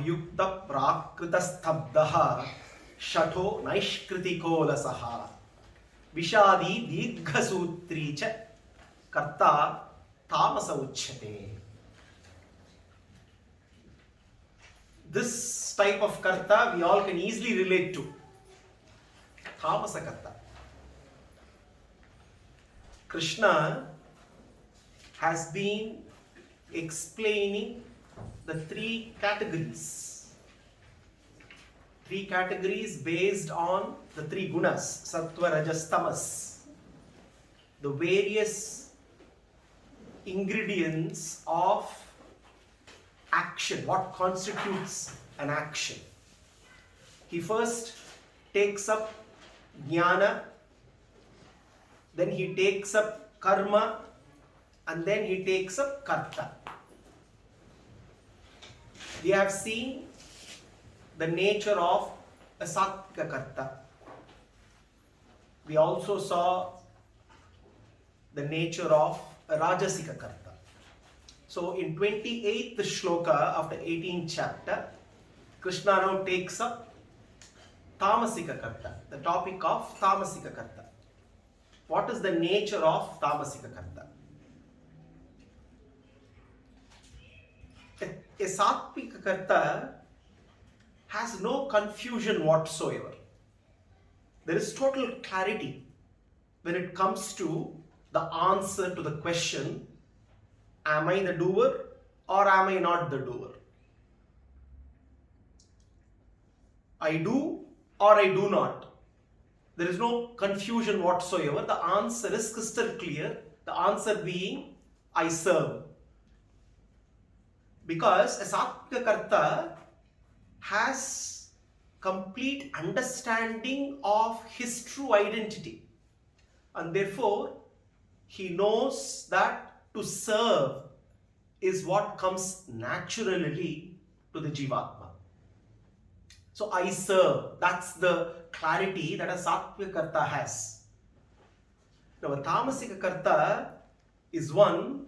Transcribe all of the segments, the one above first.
Ayukta prakrita stabdaha shato naishkritiko lasaha vishadi dirghasutri cha karta tamasa uchyate. This type of karta we all can easily relate to. Tamasa karta. Krishna has been explaining the three categories. Three categories based on the three gunas, sattva, rajas, tamas. The various ingredients of action, what constitutes an action. He first takes up jnana, then he takes up karma, and then he takes up karta. We have seen the nature of a sattvika karta. We also saw the nature of a rajasika karta. So in 28th shloka of the 18th chapter, Krishna now takes up tamasika karta, the topic of tamasika karta. What is the nature of tamasika karta? A sattvika karta has no confusion whatsoever. There is total clarity when it comes to the answer to the question, am I the doer or am I not the doer? I do or I do not. There is no confusion whatsoever. The answer is crystal clear. The answer being, I serve. Because a sattvika karta has complete understanding of his true identity. And therefore, he knows that to serve is what comes naturally to the Jivatma. So I serve. That's the clarity that a sattvika karta has. Now a tamasika karta is one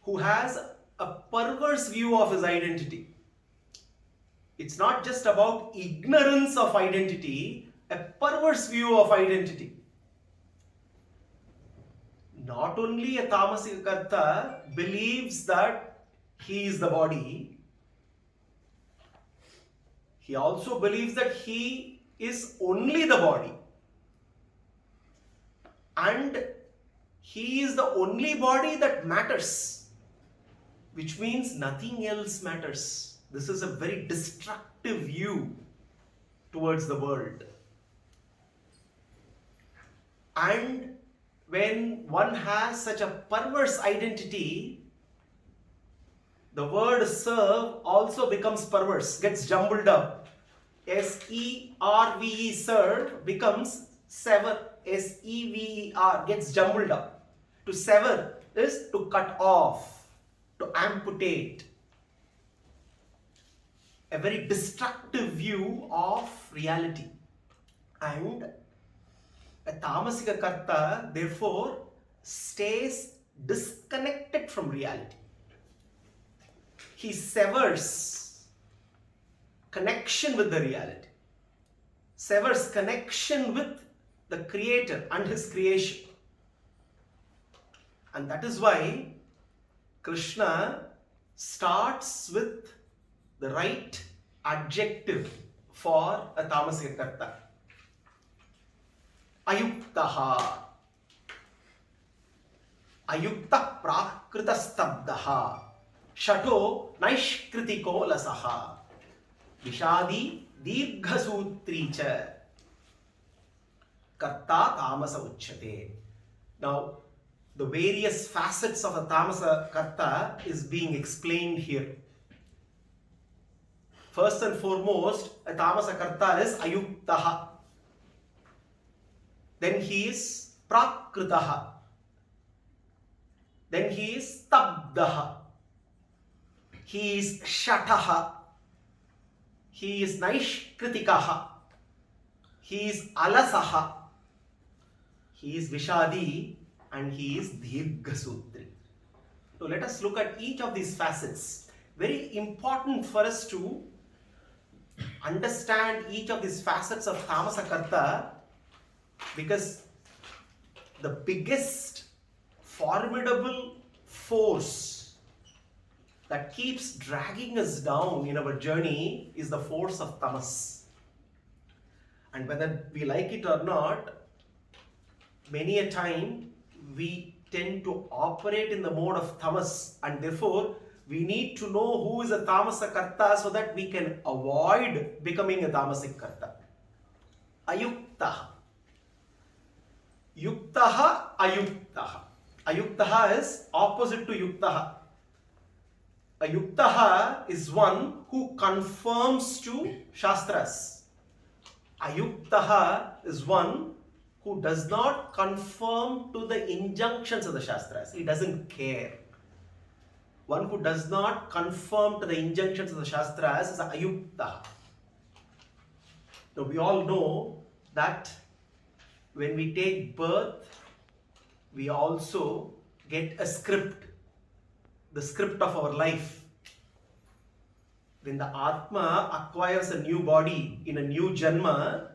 who has a perverse view of his identity. It's not just about ignorance of identity, a perverse view of identity. Not only a tamasika karta believes that he is the body, he also believes that he is only the body. And he is the only body that matters, which means nothing else matters. This is a very destructive view towards the world. And when one has such a perverse identity, the word serve also becomes perverse, gets jumbled up. S-E-R-V-E, serve, becomes sever. S-E-V-E-R, gets jumbled up. To sever is to cut off, to amputate. A very destructive view of reality. And a tamasika karta, therefore, stays disconnected from reality. He severs connection with the reality, severs connection with the Creator and His creation. And that is why Krishna starts with the right adjective for a tamasika karta. Ayuktaha. Ayukta prakrita stabdaha. Shato naishkritiko lasaha. Vishadi dirghasutri cha. Karta tamasa uchyate. Now, the various facets of a tamasa karta is being explained here. First and foremost, a tamasa karta is ayuktaha. Then he is prakritaha. Then he is stabdaha. He is shataha. He is naishkritikaha. He is alasaha. He is vishadi, and he is dirghasutri. So let us look at each of these facets. very important for us to understand each of these facets of tamasa karta, because the biggest formidable force that keeps dragging us down in our journey is the force of tamas. And whether we like it or not, many a time we tend to operate in the mode of tamas, and therefore we need to know who is a tamasa karta so that we can avoid becoming a tamasic karta. Ayuktaha. Yuktaha, ayuktaha. Ayuktaha is opposite to yuktaha. Ayuktaha is one who conforms to Shastras. Ayuktaha is one who does not conform to the injunctions of the Shastras. He doesn't care. One who does not conform to the injunctions of the Shastras is ayuktaha. Now we all know that when we take birth, we also get a script, the script of our life. When the Atma acquires a new body in a new Janma,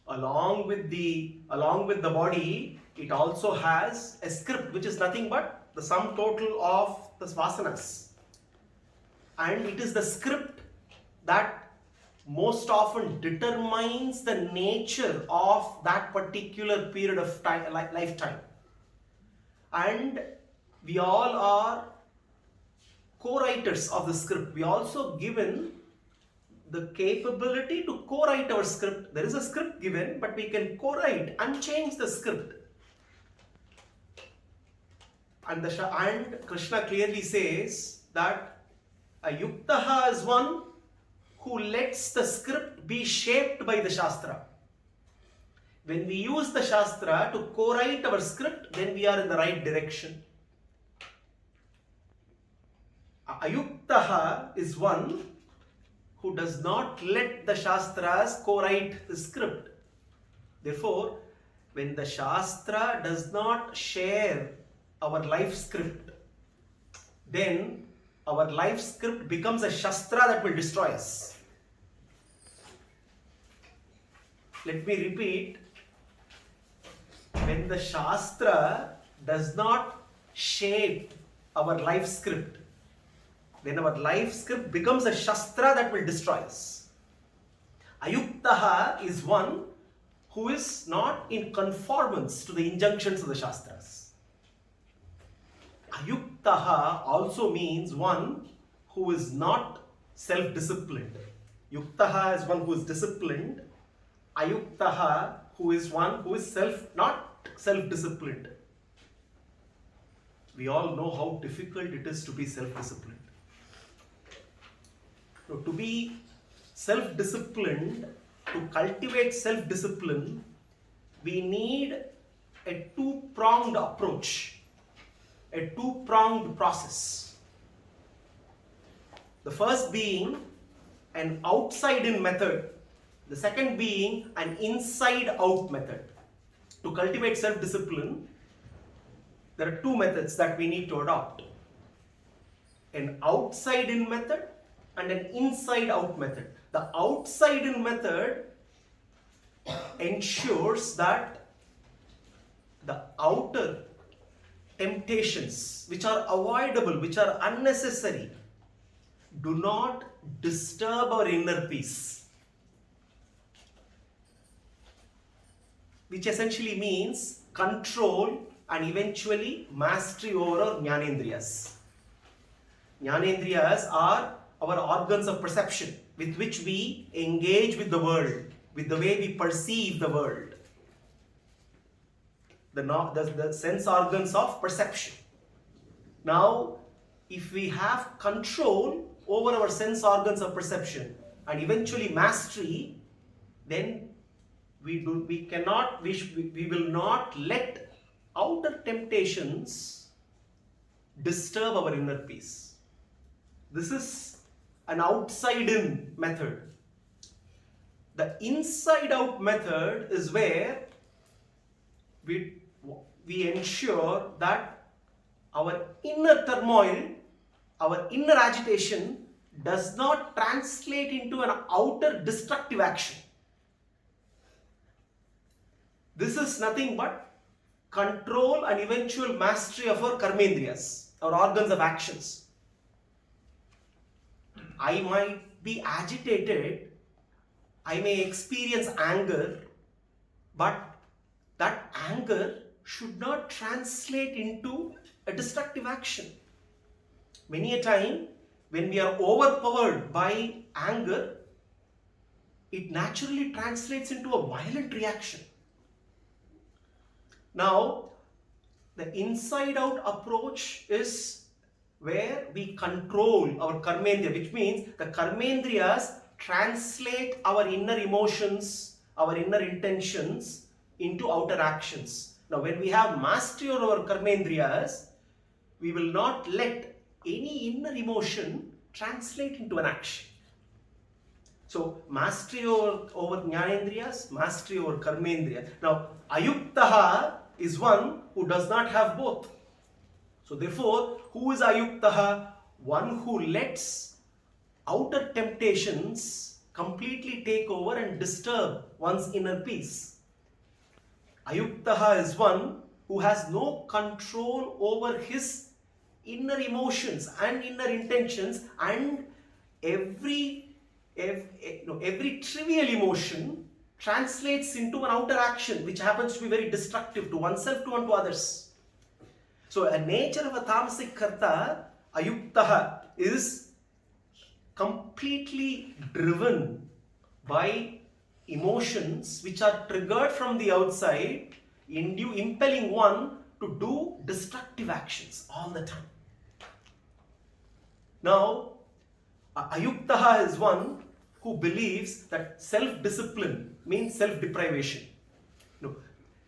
along with the body, it also has a script which is nothing but the sum total of the vasanas. And it is the script that most often determines the nature of that particular period of time, lifetime. And we all are co-writers of the script. We are also given the capability to co-write our script. There is a script given, but we can co-write and change the script. And Krishna clearly says that a yuktaha is one who lets the script be shaped by the Shastra. When we use the Shastra to co-write our script, then we are in the right direction. Ayuktaha is one who does not let the Shastras co-write the script. Therefore, when the Shastra does not share our life script, then our life script becomes a Shastra that will destroy us. Let me repeat. When the Shastra does not shape our life script, then our life script becomes a Shastra that will destroy us. Ayuktaha is one who is not in conformance to the injunctions of the Shastras. Ayuktaha also means one who is not self-disciplined. Yuktaha is one who is disciplined. Ayuktaha who is one who is not self-disciplined. We all know how difficult it is to be self-disciplined. So to be self-disciplined, to cultivate self-discipline, we need a two-pronged approach, a two-pronged process. The first being an outside-in method, the second being an inside-out method. To cultivate self-discipline, there are two methods that we need to adopt. An outside-in method and an inside-out method. The outside-in method ensures that the outer temptations, which are avoidable, which are unnecessary, do not disturb our inner peace. Which essentially means control and eventually mastery over our jnanendriyas. Jnanendriyas are our organs of perception with which we engage with the world, with the way we perceive the world. The sense organs of perception. Now, if we have control over our sense organs of perception and eventually mastery, then we will not let outer temptations disturb our inner peace. This is an outside-in method. The inside-out method is where we ensure that our inner turmoil, our inner agitation does not translate into an outer destructive action. This is nothing but control and eventual mastery of our karmendriyas, our organs of actions. I might be agitated, I may experience anger, but that anger should not translate into a destructive action. Many a time, when we are overpowered by anger, it naturally translates into a violent reaction. Now, the inside-out approach is where we control our karmendriya, which means the karmendriyas translate our inner emotions, our inner intentions into outer actions. Now, when we have mastery over our karmendriyas, we will not let any inner emotion translate into an action. So, mastery over jnanendriyas, mastery over karmendriya. Now, ayuktaha is one who does not have both. So, therefore, who is ayuktaha? One who lets outer temptations completely take over and disturb one's inner peace. Ayuktaha is one who has no control over his inner emotions and inner intentions, and every trivial emotion translates into an outer action which happens to be very destructive to oneself and to others. So a nature of a tamasic karta, ayuktaha, is completely driven by emotions which are triggered from the outside, impelling one to do destructive actions all the time. Now, ayuktaha is one who believes that self-discipline means self-deprivation. No,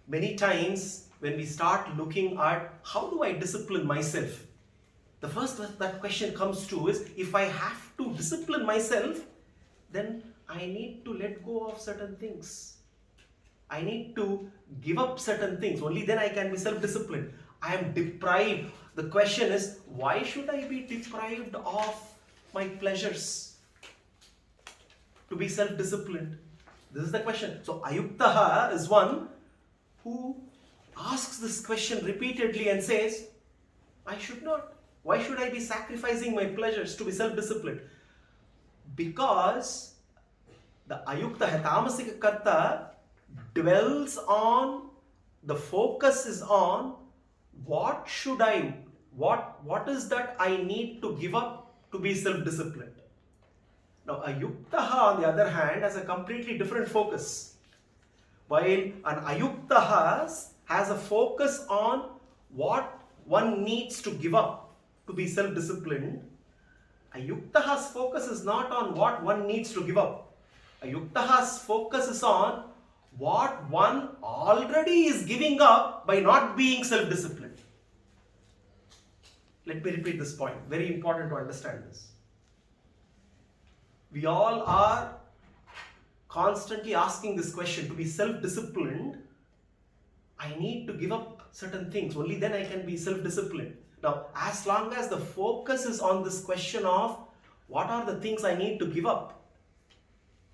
many times when we start looking at how do I discipline myself, the first that question comes to is, if I have to discipline myself, then I need to let go of certain things. I need to give up certain things. Only then I can be self-disciplined. I am deprived. The question is, why should I be deprived of my pleasures to be self-disciplined? This is the question. So ayuktaha is one who asks this question repeatedly and says, I should not. Why should I be sacrificing my pleasures to be self-disciplined? Because the ayukta, tamasika karta, dwells on, the focus is on what is that I need to give up to be self-disciplined. Now ayuktaha on the other hand has a completely different focus. While an ayuktaha has a focus on what one needs to give up to be self-disciplined, ayuktaha's focus is not on what one needs to give up. Ayuktaha's focus is on what one already is giving up by not being self-disciplined. Let me repeat this point. Very important to understand this. We all are constantly asking this question. To be self-disciplined, I need to give up certain things. Only then I can be self-disciplined. Now, as long as the focus is on this question of what are the things I need to give up,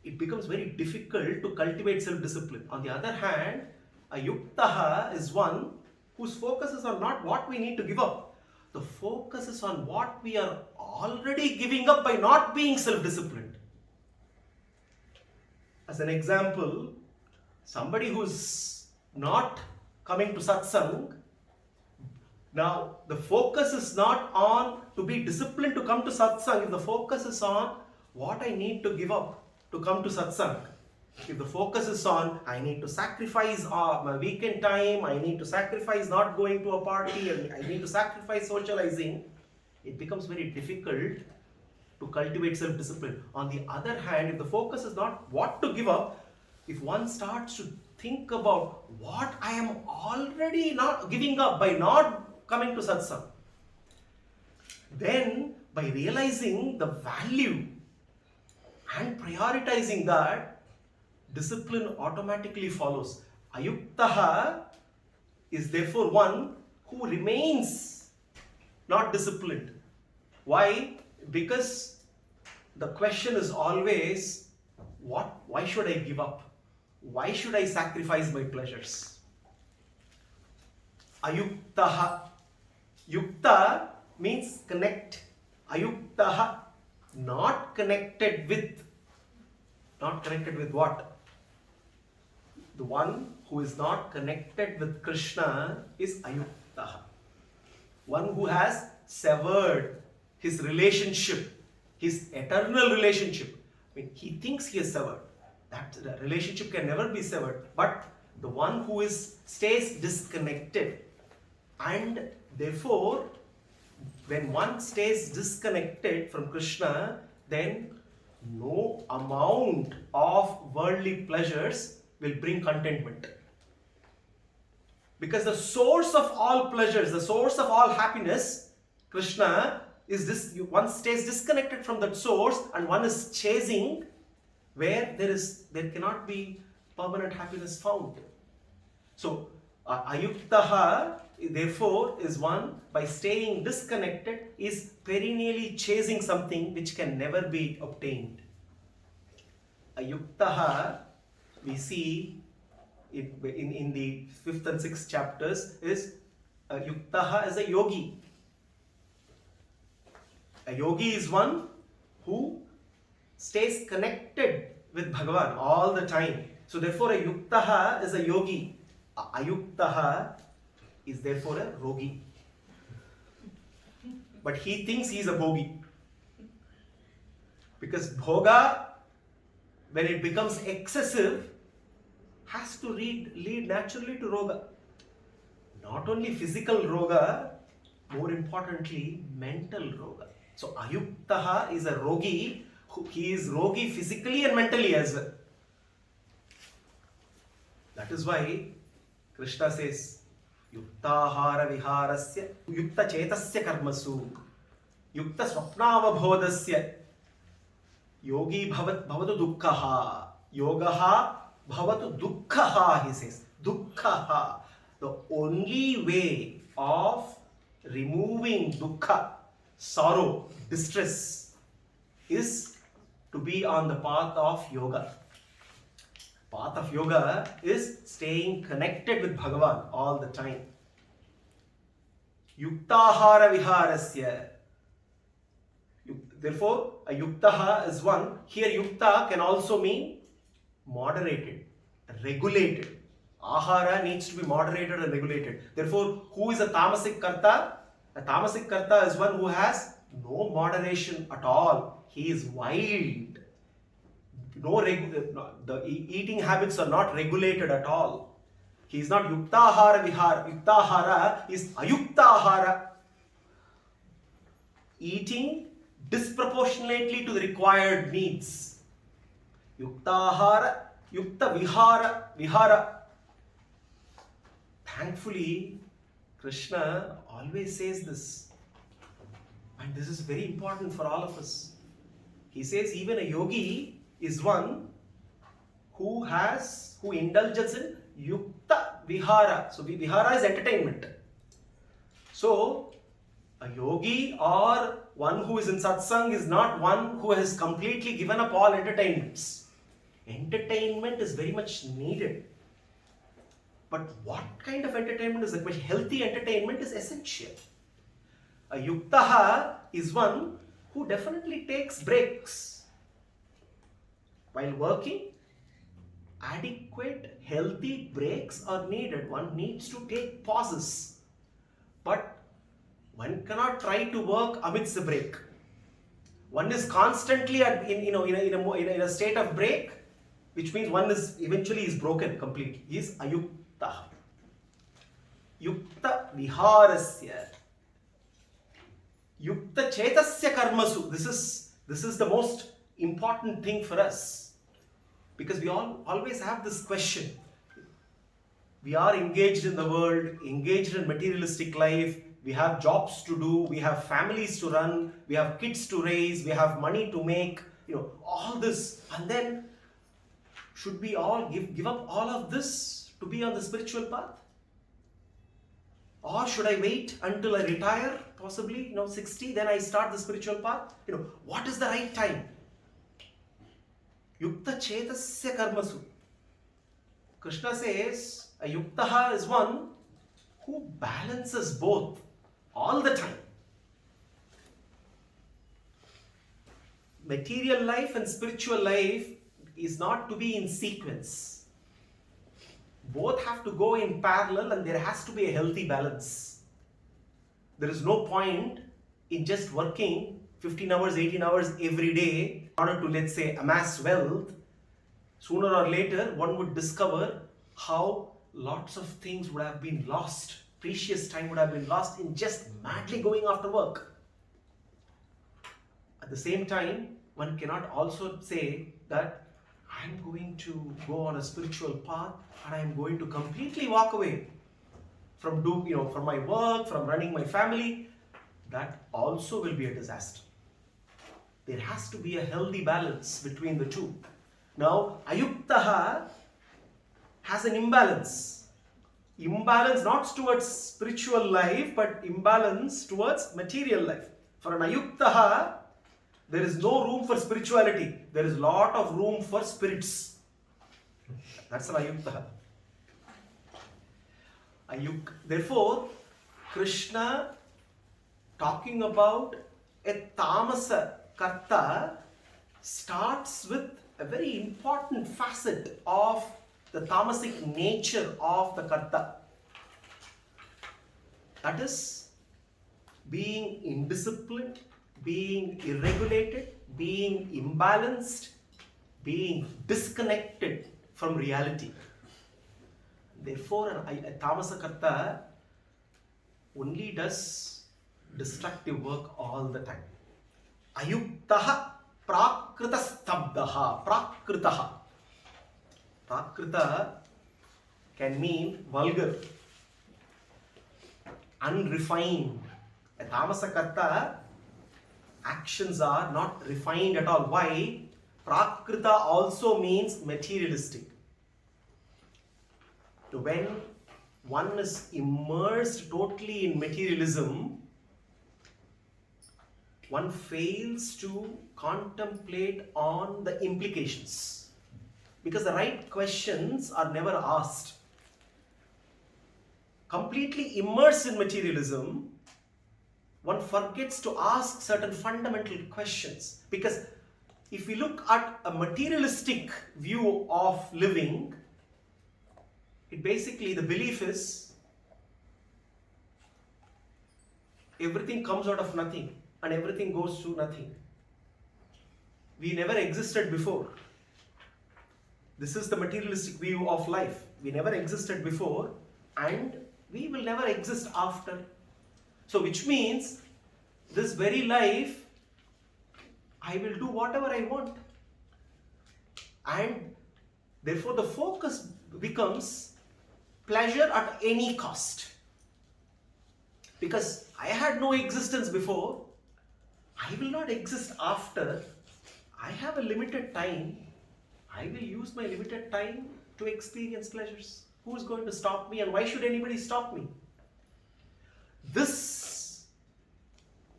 it becomes very difficult to cultivate self-discipline. On the other hand, ayuktaha is one whose focus is on not what we need to give up. The focus is on what we are already giving up by not being self-disciplined. As an example, somebody who's not coming to satsang, now the focus is not on to be disciplined to come to satsang. If the focus is on what I need to give up to come to satsang, if the focus is on I need to sacrifice my weekend time, I need to sacrifice not going to a party, and I need to sacrifice socializing, it becomes very difficult to cultivate self-discipline. On the other hand, if the focus is not what to give up, if one starts to think about what I am already not giving up by not coming to satsang, then by realizing the value and prioritizing that, discipline automatically follows. Ayuktaha is therefore one who remains not disciplined. Why? Because the question is always, why should I give up? Why should I sacrifice my pleasures? Ayuktaha. Yukta means connect. Ayuktaha, not connected with. Not connected with what? The one who is not connected with Krishna is ayuktaha. One who has severed his relationship, his eternal relationship. I mean, he thinks he is severed. That relationship can never be severed. But the one who stays disconnected, and therefore, when one stays disconnected from Krishna, then no amount of worldly pleasures will bring contentment. Because the source of all pleasures, the source of all happiness, Krishna, is this. One stays disconnected from that source and one is chasing where there cannot be permanent happiness found. So, ayuktaha, therefore, is one, by staying disconnected, is perennially chasing something which can never be obtained. Ayuktaha, we see in the 5th and 6th chapters, is yuktaha as a yogi. A yogi is one who stays connected with Bhagavan all the time. So therefore a yuktaha is a yogi. Ayuktaha is therefore a rogi. But he thinks he is a bhogi. Because bhoga, when it becomes excessive, has to lead naturally to roga. Not only physical roga, more importantly, mental roga. So ayuktaha is a rogi. He is rogi physically and mentally as well. That is why Krishna says, yuktahara viharasya, yukta chetasya karmasu, yukta swapnavabhodasya, yogi bhavatu dukkhaha, yogaha bhavatu dukkhaha, he says. Dukkhaha. The only way of removing dukkha, sorrow, distress, is to be on the path of yoga. Path of yoga is staying connected with Bhagavan all the time. Yuktahara viharasya. Therefore, a yuktaha is one. Here yukta can also mean moderated, regulated. Ahara needs to be moderated and regulated. Therefore, who is a tamasic karta? A tamasic karta is one who has no moderation at all. He is wild. The eating habits are not regulated at all. He is not yuktahara vihara. Yuktahara is ayuktahara. Eating disproportionately to the required needs. Yuktahara, yukta vihara. Thankfully, Krishna always says this. And this is very important for all of us. He says even a yogi is one who indulges in yukta vihara. So vihara is entertainment. So a yogi or one who is in satsang is not one who has completely given up all entertainments. Entertainment is very much needed. But what kind of entertainment is the question? Healthy entertainment is essential. A yuktaha is one who definitely takes breaks. While working, adequate, healthy breaks are needed. One needs to take pauses. But one cannot try to work amidst the break. One is constantly in a state of break, which means one is eventually broken completely. He is ayukta. Yukta viharasya. Yukta chetasya karmasu. This is the most important thing for us. Because we all always have this question. We are engaged in the world, engaged in materialistic life. We have jobs to do, we have families to run, we have kids to raise, we have money to make, all this. And then, should we all give up all of this to be on the spiritual path? Or should I wait until I retire, possibly, 60, then I start the spiritual path? What is the right time? Yukta chetasya karmasu. Krishna says, a yuktaha is one who balances both all the time. Material life and spiritual life is not to be in sequence. Both have to go in parallel, and there has to be a healthy balance. There is no point in just working 15 hours, 18 hours every day in order to, let's say, amass wealth. Sooner or later, one would discover how lots of things would have been lost. Precious time would have been lost in just madly going after work. At the same time, one cannot also say that I'm going to go on a spiritual path and I'm going to completely walk away from from my work, from running my family. That also will be a disaster. There has to be a healthy balance between the two. Now, ayuktaha has an imbalance. Imbalance not towards spiritual life, but imbalance towards material life. For an ayuktaha, there is no room for spirituality. There is a lot of room for spirits. That's an ayuktaha. Therefore, Krishna, talking about a tamasa karta, starts with a very important facet of the tamasic nature of the karta. That is being indisciplined, being irregulated, being imbalanced, being disconnected from reality. Therefore, a tamasa karta only does destructive work all the time. Ayuktaha prakrita stabdaha. Prakritaha. Prakrita can mean vulgar, unrefined. A tamasa karta, actions are not refined at all. Why? Prakrita also means materialistic. When one is immersed totally in materialism, one fails to contemplate on the implications, because the right questions are never asked. Completely immersed in materialism, one forgets to ask certain fundamental questions. Because if we look at a materialistic view of living, it basically, the belief is everything comes out of nothing and everything goes to nothing. We never existed before. This is the materialistic view of life. We never existed before and we will never exist after. So which means this very life, I will do whatever I want. And therefore the focus becomes pleasure at any cost. Because I had no existence before, I will not exist after. I have a limited time. I will use my limited time to experience pleasures. Who is going to stop me, and why should anybody stop me? This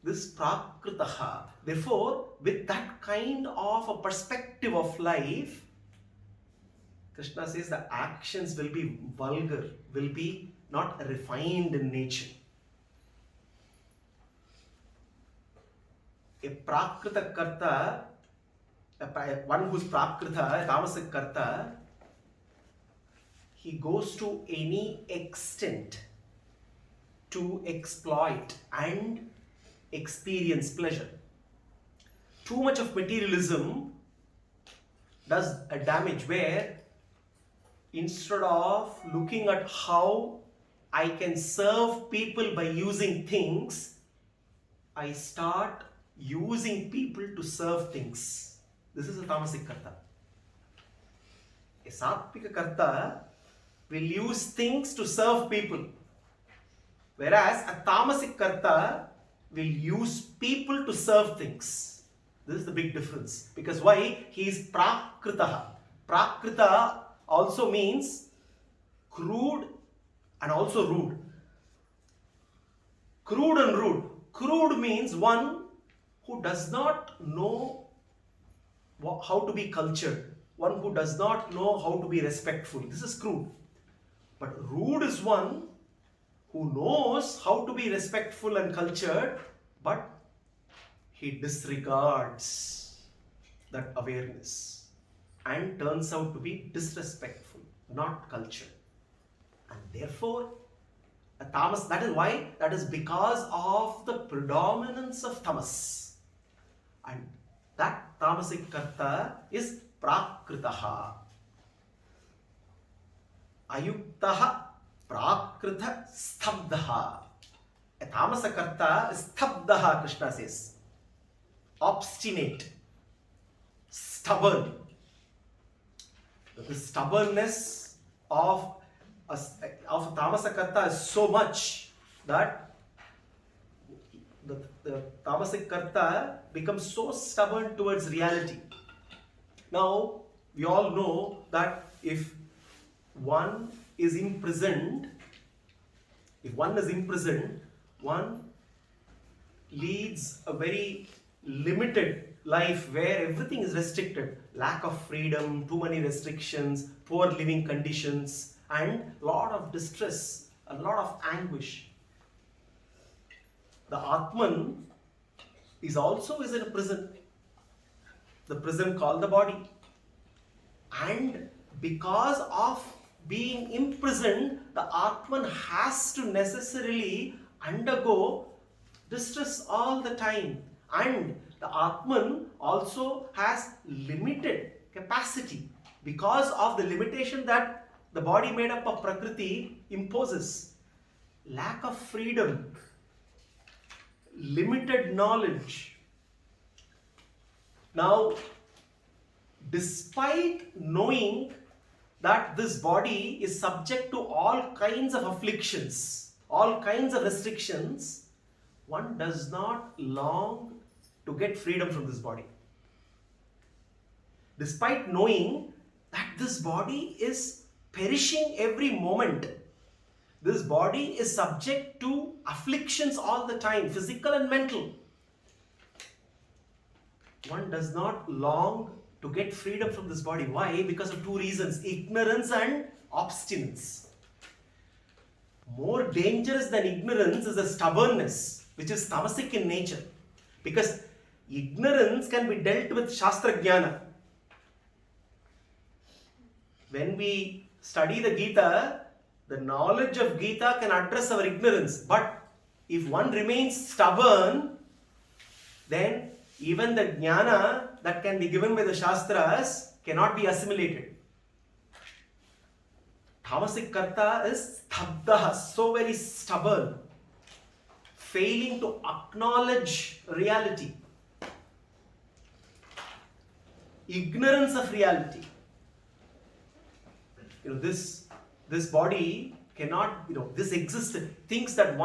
prakritaha. Therefore, with that kind of a perspective of life, Krishna says the actions will be vulgar, will be not refined in nature. A prakrita karta, one who is prakrita, a tamasic karta, he goes to any extent to exploit and experience pleasure. Too much of materialism does a damage, where instead of looking at how I can serve people by using things, I start using people to serve things. This is a tamasic karta. A sattvika karta will use things to serve people, whereas a tamasic karta will use people to serve things. This is the big difference. Because why? He is prakritaha. Prakrita also means crude and also rude. Crude and rude. Crude means one who does not know how to be cultured, one who does not know how to be respectful. This is crude. But rude is one who knows how to be respectful and cultured, but he disregards that awareness and turns out to be disrespectful, not cultured. And therefore, a tamas, that is why, that is because of the predominance of tamas. And that tamasic karta is prakritaha. Ayuktaha prakrita stabdaha. A tamasa karta is stabdaha, Krishna says. Obstinate, stubborn. The stubbornness of a tamasa karta is so much that the tamasic karta becomes so stubborn towards reality. Now, we all know that if one is imprisoned, one leads a very limited life where everything is restricted. Lack of freedom, too many restrictions, poor living conditions, and a lot of distress, a lot of anguish. The Atman is also in a prison. The prison called the body. And because of being imprisoned, the Atman has to necessarily undergo distress all the time. And the Atman also has limited capacity because of the limitation that the body made up of Prakriti imposes. Lack of freedom, limited knowledge. Now, despite knowing that this body is subject to all kinds of afflictions, all kinds of restrictions, one does not long to get freedom from this body. Despite knowing that this body is perishing every moment, this body is subject to afflictions all the time, physical and mental, one does not long to get freedom from this body. Why? Because of two reasons: ignorance and obstinance. More dangerous than ignorance is the stubbornness, which is tamasic in nature. Because ignorance can be dealt with Shastra Jnana. When we study the Gita, the knowledge of Gita can address our ignorance. But if one remains stubborn, then even the Jnana that can be given by the Shastras cannot be assimilated. Tamasic karta is stabdaha, so very stubborn, failing to acknowledge reality, ignorance of reality. This body cannot, this exists, thinks that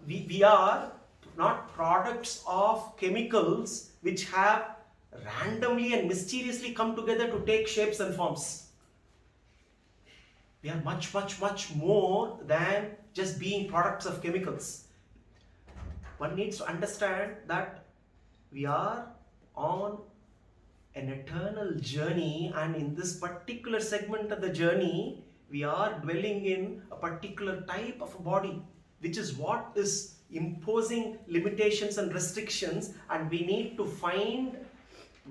we are not products of chemicals which have randomly and mysteriously come together to take shapes and forms. We are much, much, much more than just being products of chemicals. One needs to understand that we are on an eternal journey, and in this particular segment of the journey, we are dwelling in a particular type of a body, which is what is imposing limitations and restrictions, and we need to find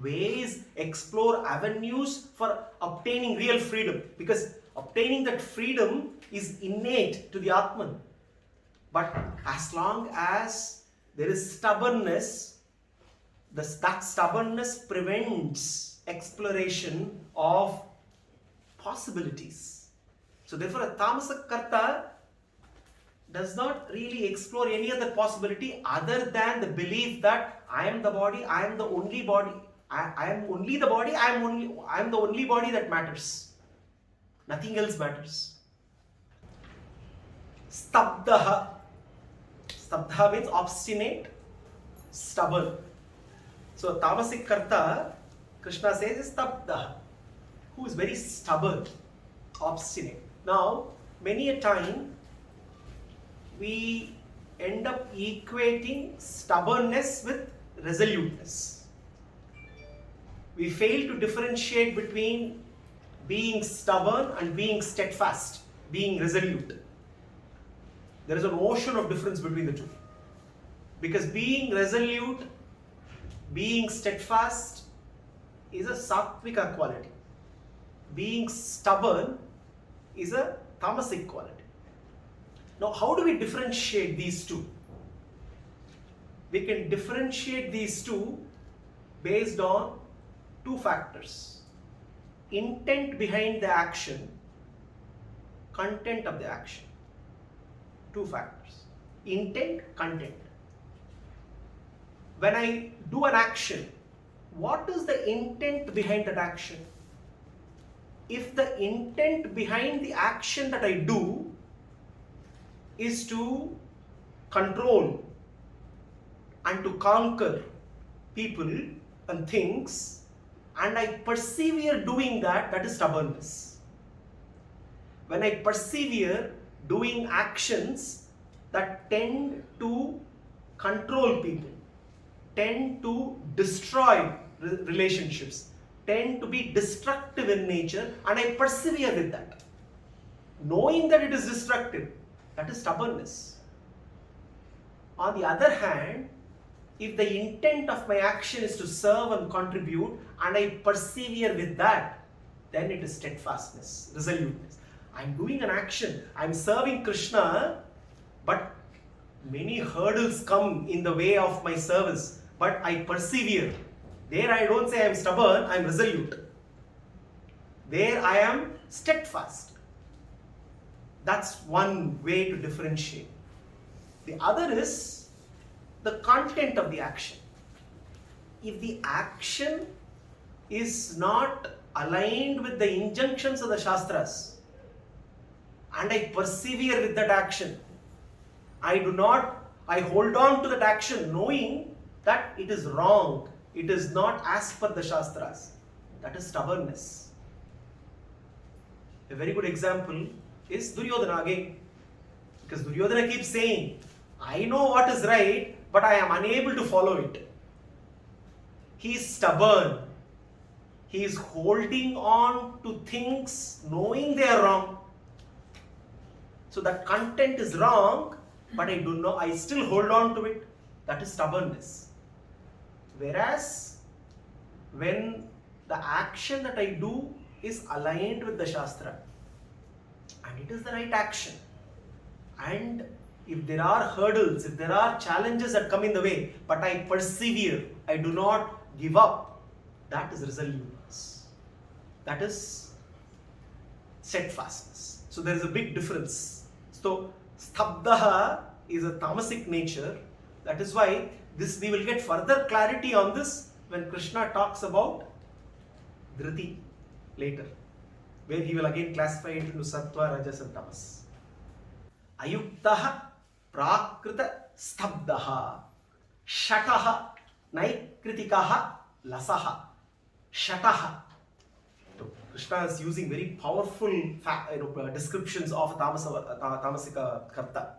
ways, explore avenues for obtaining real freedom, because obtaining that freedom is innate to the Atman. But as long as there is stubbornness, that stubbornness prevents exploration of possibilities. So therefore a tamasa karta does not really explore any other possibility other than the belief that I am the body, I am the only body, I am only the body, I am the only body that matters. Nothing else matters. Stabdaha. Stabdaha means obstinate, stubborn. So tamasic karta, Krishna says, is stabdaha, who is very stubborn, obstinate. Now, many a time we end up equating stubbornness with resoluteness. We fail to differentiate between being stubborn and being steadfast, being resolute. There is an ocean of difference between the two. Because being resolute, being steadfast is a sattvika quality. Being stubborn is a tamasic quality. Now, how do we differentiate these two? We can differentiate these two based on two factors: intent behind the action, content of the action. Two factors: intent, content. When I do an action, what is the intent behind that action? If the intent behind the action that I do is to control and to conquer people and things, and I persevere doing that, that is stubbornness. When I persevere doing actions that tend to control people, tend to destroy relationships, tend to be destructive in nature, and I persevere with that, knowing that it is destructive, that is stubbornness. On the other hand, if the intent of my action is to serve and contribute, and I persevere with that, then it is steadfastness, resoluteness. I'm doing an action, I'm serving Krishna, but many hurdles come in the way of my service, but I persevere. There I don't say I'm stubborn, I'm resolute. There I am steadfast. That's one way to differentiate. The other is the content of the action. If the action is not aligned with the injunctions of the Shastras, and I persevere with that action, I hold on to that action knowing that it is wrong, it is not as per the Shastras, that is stubbornness. A very good example is Duryodhana again. Because Duryodhana keeps saying, I know what is right, but I am unable to follow it. He is stubborn. He is holding on to things knowing they are wrong. So that content is wrong, but I still hold on to it. That is stubbornness. Whereas, when the action that I do is aligned with the Shastra, and it is the right action, and if there are hurdles, if there are challenges that come in the way, but I persevere, I do not give up, that is resoluteness. That is steadfastness. So there is a big difference. So stabdaha is a tamasic nature. That is why we will get further clarity on this when Krishna talks about dhriti later, where he will again classify it into sattva, rajas and tamas. Ayuktaha prakrita stabdaha shataha naikriticaha lasaha shataha. So Krishna is using very powerful descriptions of tamasika karta.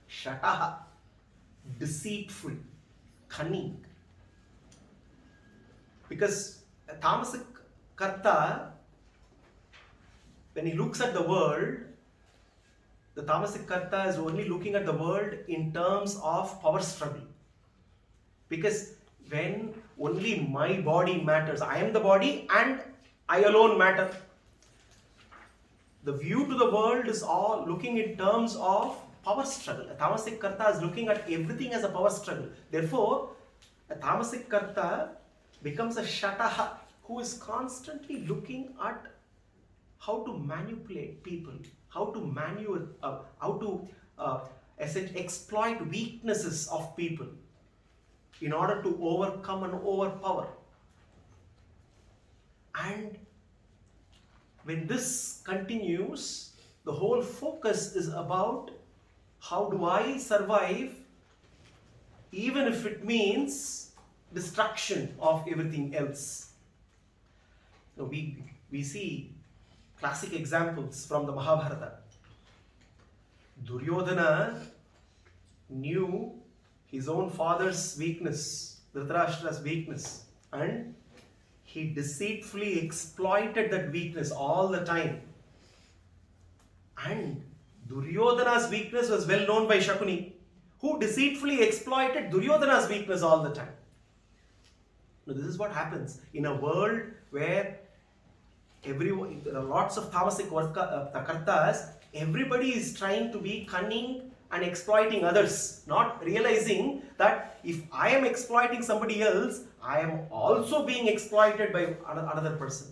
Shataha, deceitful, cunning. Because a tamasic karta, when he looks at the world, the tamasic karta is only looking at the world in terms of power struggle. Because when only my body matters, I am the body and I alone matter. The view to the world is all looking in terms of power struggle. A tamasic karta is looking at everything as a power struggle. Therefore, a tamasic karta becomes a shataha who is constantly looking at how to manipulate people, how to exploit weaknesses of people in order to overcome and overpower. And when this continues, the whole focus is about how do I survive, even if it means destruction of everything else. So we see classic examples from the Mahabharata. Duryodhana knew his own father's weakness, Dhritarashtra's weakness, and he deceitfully exploited that weakness all the time. And Duryodhana's weakness was well known by Shakuni, who deceitfully exploited Duryodhana's weakness all the time. Now, this is what happens in a world where there are lots of tamasic kartas. Everybody is trying to be cunning and exploiting others, not realizing that if I am exploiting somebody else, I am also being exploited by another person.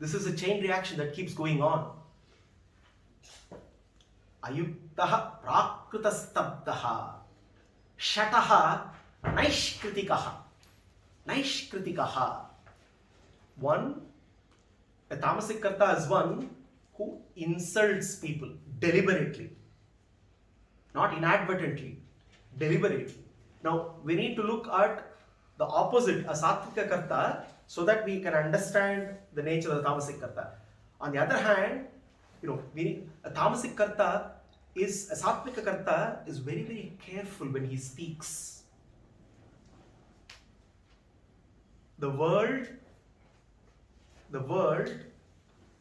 This is a chain reaction that keeps going on. Ayuktaha prakritastabdaha shataha naishkritikaha. Naishkritikaha. One, a tamasic karta is one who insults people deliberately, not inadvertently, deliberately. Now, we need to look at the opposite, a sattvika karta, so that we can understand the nature of the tamasic karta. On the other hand, a tamasic karta a sattvika karta is very, very careful when he speaks. The world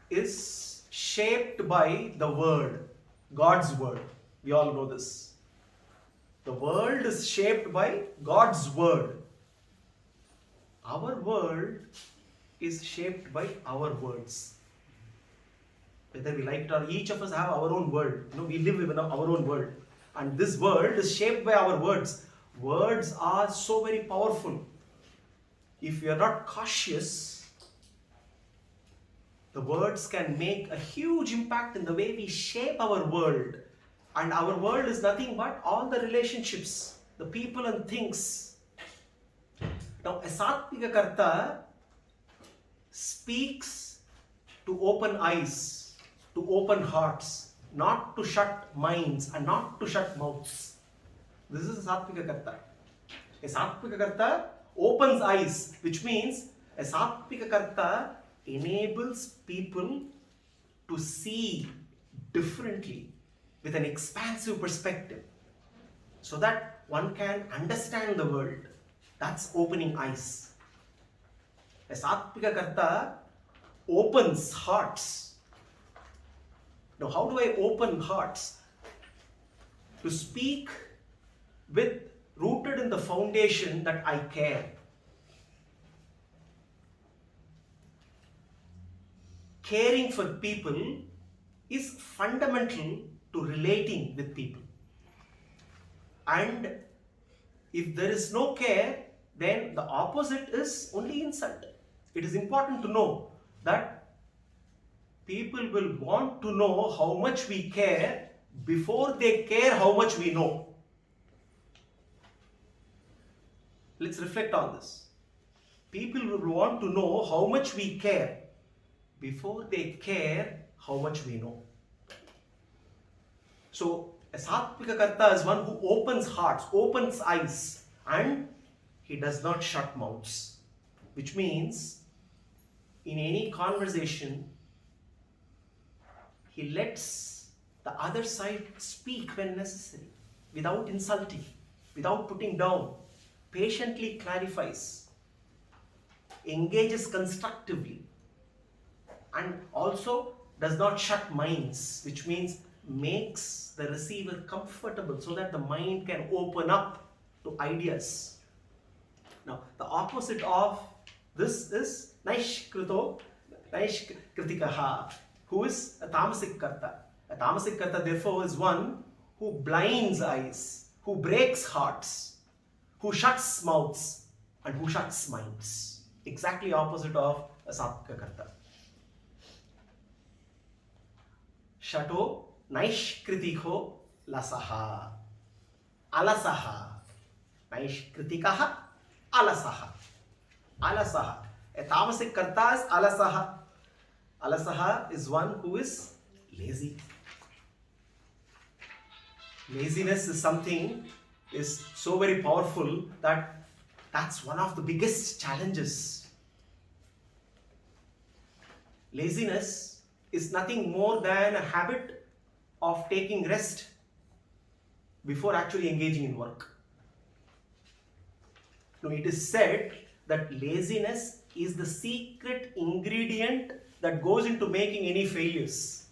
is shaped by the word, God's word. We all know this. The world is shaped by God's word. Our world is shaped by our words. Whether we like it or not, each of us have our own world. We live in our own world. And this world is shaped by our words. Words are so very powerful. If we are not cautious, the words can make a huge impact in the way we shape our world. And our world is nothing but all the relationships, the people and things. Now, a sattvika karta speaks to open eyes, to open hearts, not to shut minds and not to shut mouths. This is a sattvika karta. A sattvika karta opens eyes, which means a sattvika karta enables people to see differently with an expansive perspective so that one can understand the world. That's opening eyes. A sattvika karta opens hearts. Now, how do I open hearts? To speak rooted in the foundation that I care. Caring for people is fundamental to relating with people. And if there is no care, then the opposite is only insult. It is important to know that people will want to know how much we care before they care how much we know. Let's reflect on this. People will want to know how much we care before they care how much we know. So, a sattvika karta is one who opens hearts, opens eyes, and he does not shut mouths. Which means, in any conversation, he lets the other side speak when necessary, without insulting, without putting down, patiently clarifies, engages constructively, and also does not shut minds, which means makes the receiver comfortable so that the mind can open up to ideas. Now, the opposite of this is naishkritikaha, who is a tamasic karta. A tamasic karta, therefore, is one who blinds eyes, who breaks hearts, who shuts mouths, and who shuts minds. Exactly opposite of a sattvika karta. Shato naishkritiko lasaha. Alasaha. Naishkritikaha alasaha. Alasaha. A tamasic karta is alasaha. Alasaha is one who is lazy. Laziness is something is so very powerful that's one of the biggest challenges. Laziness is nothing more than a habit of taking rest before actually engaging in work. Now, it is said that laziness is the secret ingredient that goes into making any failures.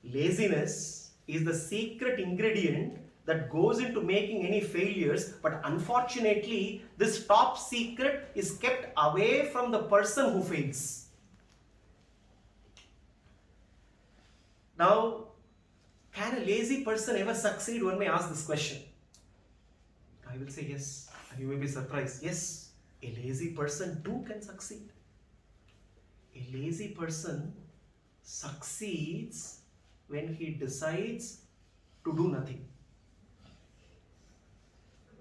Laziness is the secret ingredient that goes into making any failures, but unfortunately, this top secret is kept away from the person who fails. Now, can a lazy person ever succeed? One may ask this question. I will say yes, and you may be surprised. Yes, a lazy person too can succeed. A lazy person succeeds when he decides to do nothing.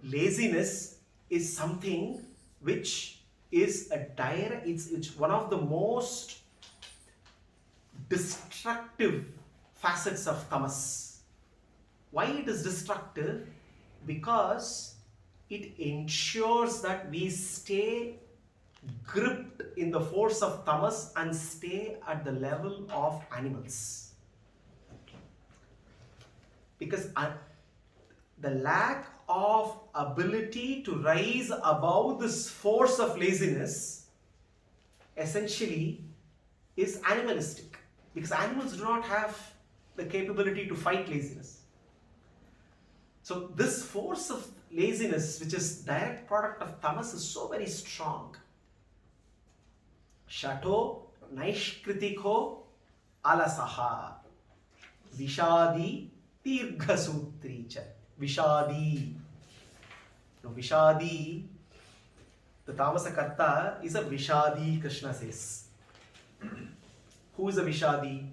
Laziness is something which is it's one of the most destructive facets of tamas. Why it is destructive? Because it ensures that we stay gripped in the force of tamas and stay at the level of animals. Because the lack of ability to rise above this force of laziness essentially is animalistic, because animals do not have the capability to fight laziness. So this force of laziness, which is direct product of tamas, is so very strong. Shato naishkritiko alasaha vishadi dirghasutri cha. Vishadi. Now, Vishadi, the Tamasa Karta is a Vishadi, Krishna says. Who is a Vishadi?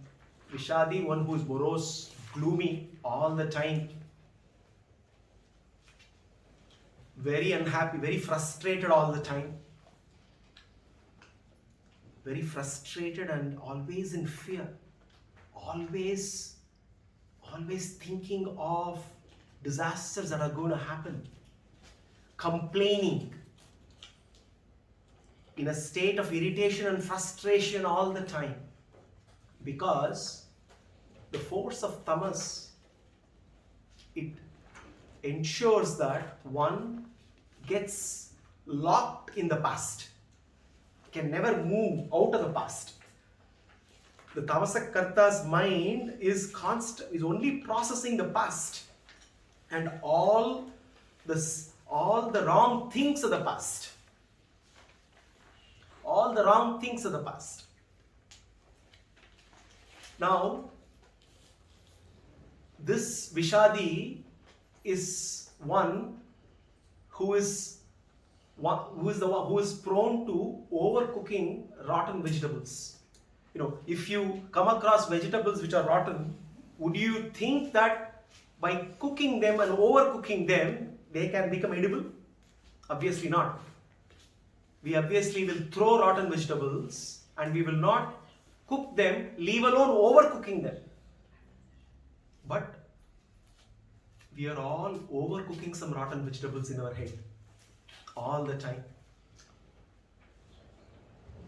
Vishadi, one who is morose, gloomy all the time, very unhappy, very frustrated all the time, very frustrated and always in fear, always thinking of disasters that are going to happen, complaining, in a state of irritation and frustration all the time, because the force of tamas, it ensures that one gets locked in the past, can never move out of the past. The Tamasa Karta's mind is only processing the past and all the wrong things of the past. All the wrong things of the past. Now, this Vishadi is one who is prone to overcooking rotten vegetables. If you come across vegetables which are rotten, would you think that by cooking them and overcooking them, they can become edible? Obviously not. We obviously will throw rotten vegetables and we will not cook them, leave alone overcooking them. But we are all overcooking some rotten vegetables in our head all the time.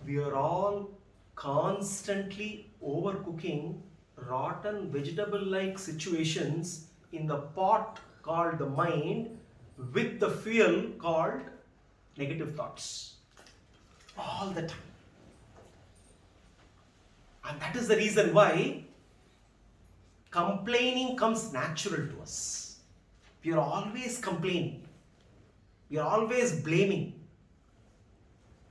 We are all constantly overcooking rotten vegetable-like situations in the pot called the mind with the fuel called negative thoughts all the time. And that is the reason why complaining comes natural to us. We are always complaining. We are always blaming.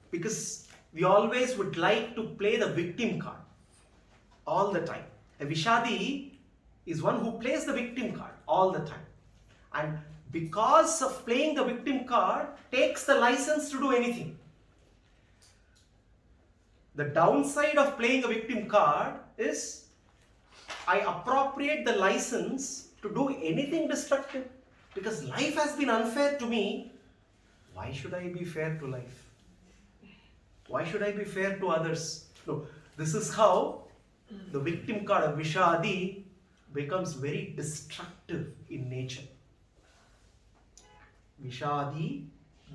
Because we always would like to play the victim card all the time. A Vishadi is one who plays the victim card all the time. And because of playing the victim card, takes the license to do anything. The downside of playing a victim card is I appropriate the license to do anything destructive. Because life has been unfair to me, why should I be fair to life? Why should I be fair to others? No, this is how the victim card of Vishadi becomes very destructive in nature. Vishadi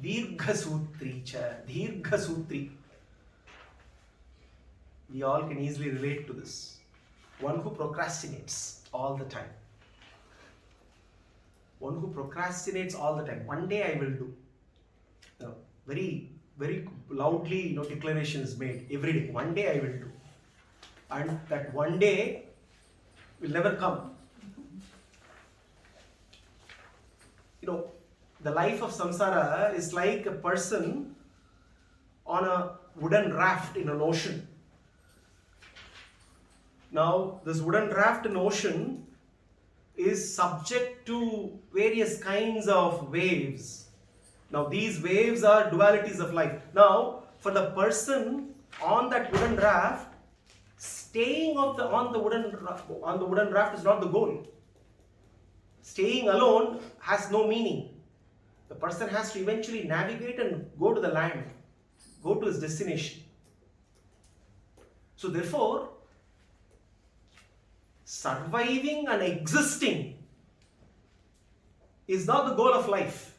Dirghasutri cha. Dirghasutri. We all can easily relate to this. One who procrastinates all the time. one who procrastinates all the time. One day I will do. Very, very loudly, declaration is made every day. One day I will do. And that one day will never come. The life of samsara is like a person on a wooden raft in an ocean. Now, this wooden raft in ocean is subject to various kinds of waves. Now, these waves are dualities of life. Now, for the person on that wooden raft, staying on the wooden raft is not the goal. Staying alone has no meaning. The person has to eventually navigate and go to the land, go to his destination. So therefore, surviving and existing is not the goal of life.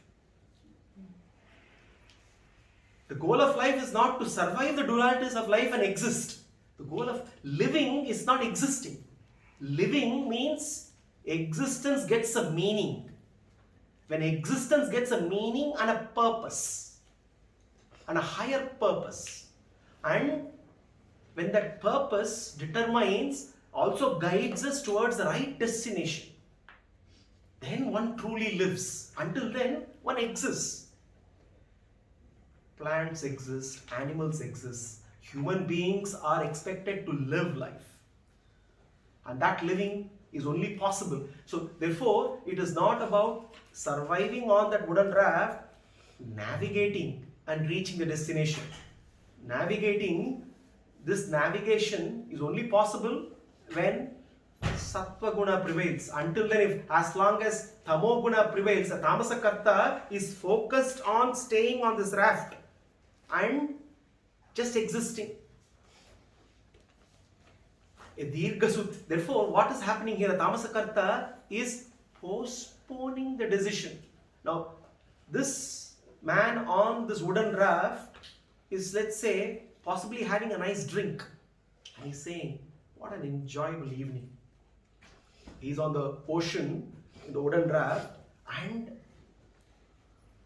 The goal of life is not to survive the dualities of life and exist. The goal of living is not existing. Living means existence gets a meaning. When existence gets a meaning and a purpose, and a higher purpose, and when that purpose determines, also guides us towards the right destination, then one truly lives. Until then, one exists. Plants exist, animals exist, human beings are expected to live life. And that living is only possible. So therefore, it is not about surviving on that wooden raft, navigating and reaching the destination. This navigation is only possible when sattva guna prevails. Until then, as long as tamo guna prevails, a tamasa karta is focused on staying on this raft and just existing. Therefore, what is happening here? A tamasa karta is postponing the decision. Now, this man on this wooden raft is, let's say, possibly having a nice drink. And he's saying, what an enjoyable evening. He's on the ocean in the wooden raft and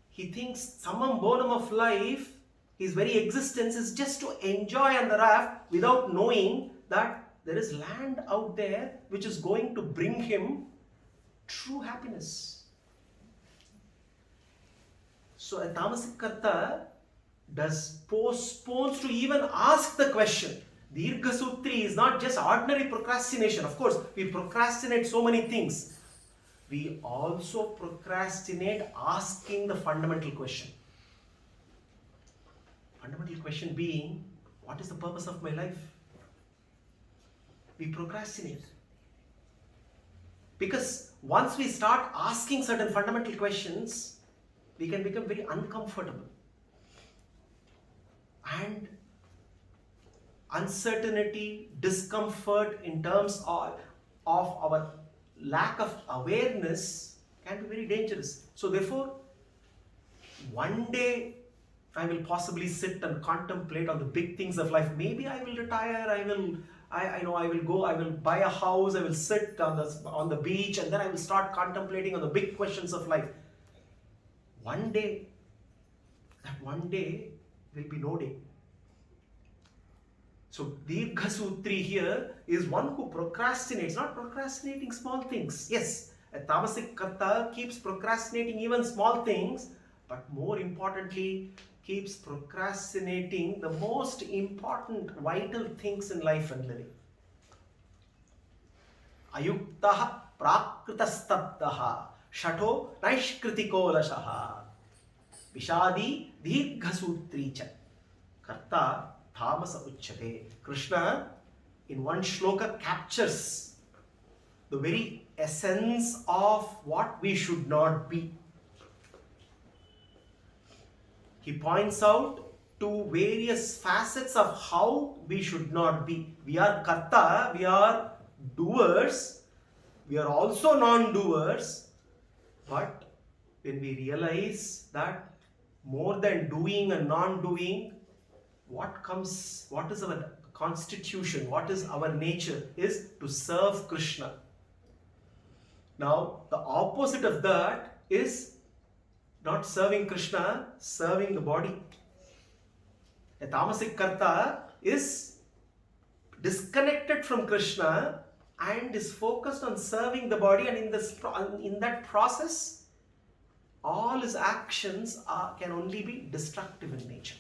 he thinks summum bonum of life, his very existence is just to enjoy on the raft without knowing that there is land out there which is going to bring him true happiness. So a tamasic karta postpones to even ask the question. Dirgha Sutri is not just ordinary procrastination. Of course, we procrastinate so many things. We also procrastinate asking the fundamental question. Fundamental question being, what is the purpose of my life? We procrastinate. Because once we start asking certain fundamental questions, we can become very uncomfortable. And uncertainty, discomfort in terms of our lack of awareness can be very dangerous. So therefore, one day I will possibly sit and contemplate on the big things of life. Maybe I will retire, I will buy a house, I will sit on the beach, and then I will start contemplating on the big questions of life. One day will be no day. So Dirgha Sutri here is one who procrastinates, not procrastinating small things. Yes, a tamasic karta keeps procrastinating even small things, but more importantly, keeps procrastinating the most important, vital things in life and living. Ayuktaha prakritastabdaha shato naishkritiko lashaha vishadi dirgha sutricha karta tamasa uchyate. Krishna in one shloka captures the very essence of what we should not be. He points out to various facets of how we should not be. We are karta, we are doers, we are also non-doers, but when we realize that more than doing and non-doing, what is our constitution, what is our nature, is to serve Krishna. Now, the opposite of that is not serving Krishna, serving the body. A tamasic karta is disconnected from Krishna and is focused on serving the body, and in that process, all his actions can only be destructive in nature.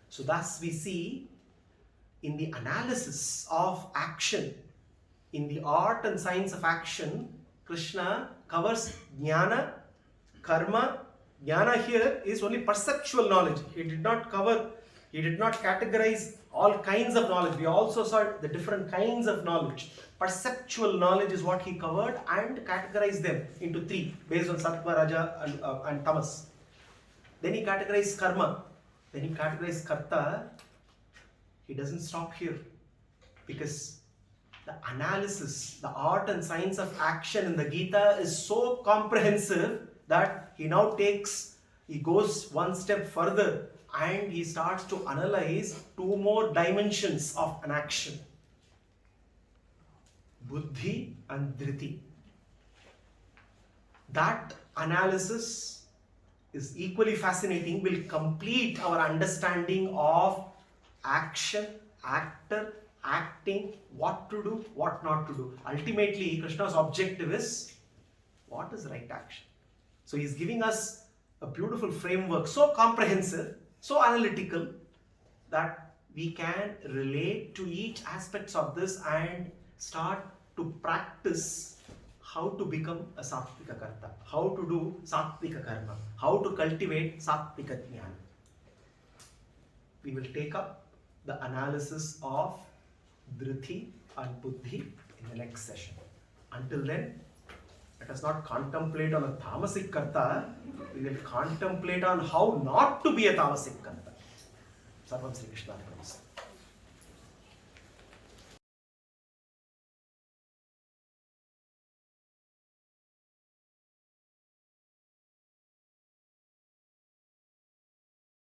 So thus we see in the analysis of action, in the art and science of action, Krishna covers jnana, karma. Jnana here is only perceptual knowledge. He did not categorize all kinds of knowledge. We also saw the different kinds of knowledge. Perceptual knowledge is what he covered and categorized them into three based on Sattva, Raja and Tamas. Then he categorized karma. Then he categorized karta. He doesn't stop here, because the analysis, the art and science of action in the Gita is so comprehensive that he goes one step further and he starts to analyze two more dimensions of an action: buddhi and dhriti. That analysis is equally fascinating, will complete our understanding of action, actor, acting, what to do, what not to do. Ultimately, Krishna's objective is, what is right action? So he's giving us a beautiful framework, so comprehensive, so analytical, that we can relate to each aspects of this and start to practice how to become a sattvika karta, how to do sattvika karma, how to cultivate sattvika jnana. We will take up the analysis of dhriti and buddhi in the next session. Until then, let us not contemplate on a tamasic karta, we will contemplate on how not to be a tamasic karta. Sarvam Sri Krishna.